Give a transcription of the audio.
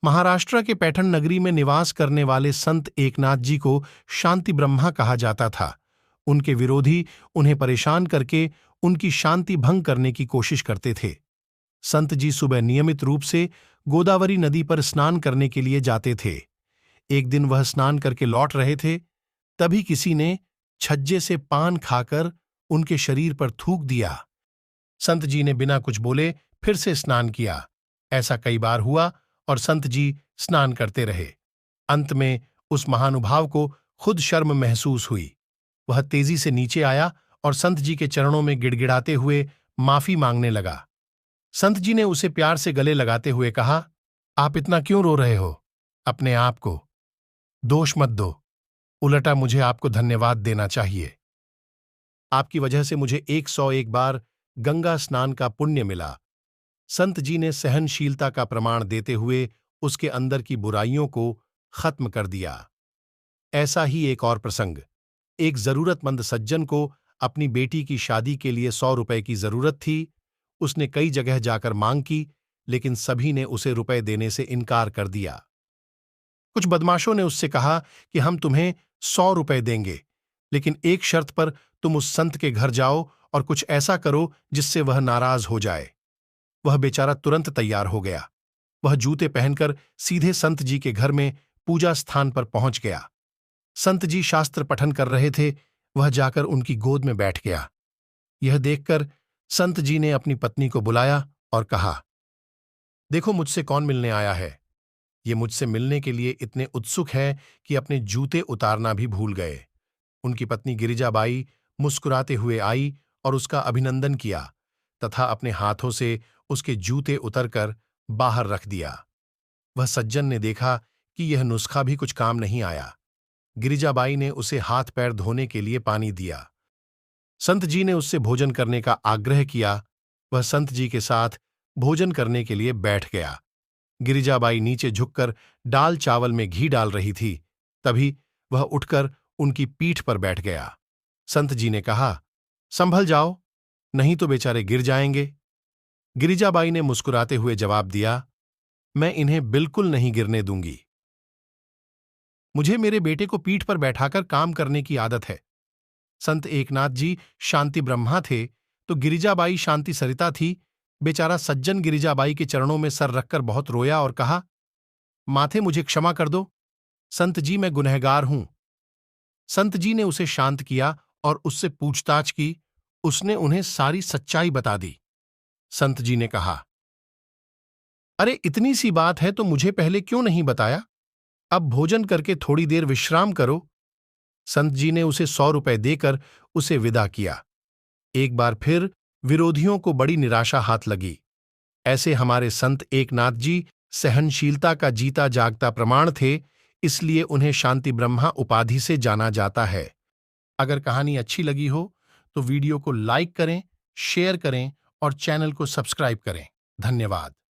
महाराष्ट्र के पैठण नगरी में निवास करने वाले संत एकनाथ जी को शांति ब्रह्मा कहा जाता था। उनके विरोधी उन्हें परेशान करके उनकी शांति भंग करने की कोशिश करते थे। संत जी सुबह नियमित रूप से गोदावरी नदी पर स्नान करने के लिए जाते थे। एक दिन वह स्नान करके लौट रहे थे, तभी किसी ने छज्जे से पान खाकर उनके शरीर पर थूक दिया। संत जी ने बिना कुछ बोले फिर से स्नान किया। ऐसा कई बार हुआ और संत जी स्नान करते रहे। अंत में उस महानुभाव को खुद शर्म महसूस हुई। वह तेजी से नीचे आया और संत जी के चरणों में गिड़गिड़ाते हुए माफी मांगने लगा। संत जी ने उसे प्यार से गले लगाते हुए कहा, आप इतना क्यों रो रहे हो? अपने आप को दोष मत दो, उल्टा मुझे आपको धन्यवाद देना चाहिए। आपकी वजह से मुझे 101 बार गंगा स्नान का पुण्य मिला। संत जी ने सहनशीलता का प्रमाण देते हुए उसके अंदर की बुराइयों को खत्म कर दिया। ऐसा ही एक और प्रसंग। एक जरूरतमंद सज्जन को अपनी बेटी की शादी के लिए 100 रुपए की जरूरत थी। उसने कई जगह जाकर मांग की, लेकिन सभी ने उसे रुपए देने से इनकार कर दिया। कुछ बदमाशों ने उससे कहा कि हम तुम्हें 100 रुपए देंगे, लेकिन एक शर्त पर तुम उस संत के घर जाओ और कुछ ऐसा करो जिससे वह नाराज हो जाए। वह बेचारा तुरंत तैयार हो गया। वह जूते पहनकर सीधे संत जी के घर में पूजा स्थान पर पहुंच गया। संत जी शास्त्र पठन कर रहे थे। वह जाकर उनकी गोद में बैठ गया। यह देखकर संत जी ने अपनी पत्नी को बुलाया और कहा, देखो मुझसे कौन मिलने आया है। ये मुझसे मिलने के लिए इतने उत्सुक है कि अपने जूते उतारना भी भूल गए। उनकी पत्नी गिरिजाबाई मुस्कुराते हुए आई और उसका अभिनंदन किया तथा अपने हाथों से उसके जूते उतरकर बाहर रख दिया। वह सज्जन ने देखा कि यह नुस्खा भी कुछ काम नहीं आया। गिरिजाबाई ने उसे हाथ पैर धोने के लिए पानी दिया। संत जी ने उससे भोजन करने का आग्रह किया। वह संत जी के साथ भोजन करने के लिए बैठ गया। गिरिजाबाई नीचे झुककर दाल चावल में घी डाल रही थी। तभी वह उठकर उनकी पीठ पर बैठ गया। संत जी ने कहा, संभल जाओ, नहीं तो बेचारे गिर जाएंगे। गिरिजाबाई ने मुस्कुराते हुए जवाब दिया, मैं इन्हें बिल्कुल नहीं गिरने दूंगी। मुझे मेरे बेटे को पीठ पर बैठाकर काम करने की आदत है। संत एकनाथ जी शांति ब्रह्मा थे तो गिरिजाबाई शांति सरिता थी। बेचारा सज्जन गिरिजाबाई के चरणों में सर रखकर बहुत रोया और कहा, माथे मुझे क्षमा कर दो, संत जी मैं गुनहगार हूं। संत जी ने उसे शांत किया और उससे पूछताछ की। उसने उन्हें सारी सच्चाई बता दी। संत जी ने कहा, अरे इतनी सी बात है तो मुझे पहले क्यों नहीं बताया? अब भोजन करके थोड़ी देर विश्राम करो। संत जी ने उसे 100 रुपए देकर उसे विदा किया। एक बार फिर विरोधियों को बड़ी निराशा हाथ लगी। ऐसे हमारे संत एकनाथ जी सहनशीलता का जीता जागता प्रमाण थे, इसलिए उन्हें शांति ब्रह्मा उपाधि से जाना जाता है। अगर कहानी अच्छी लगी हो तो वीडियो को लाइक करें, शेयर करें और चैनल को सब्सक्राइब करें। धन्यवाद।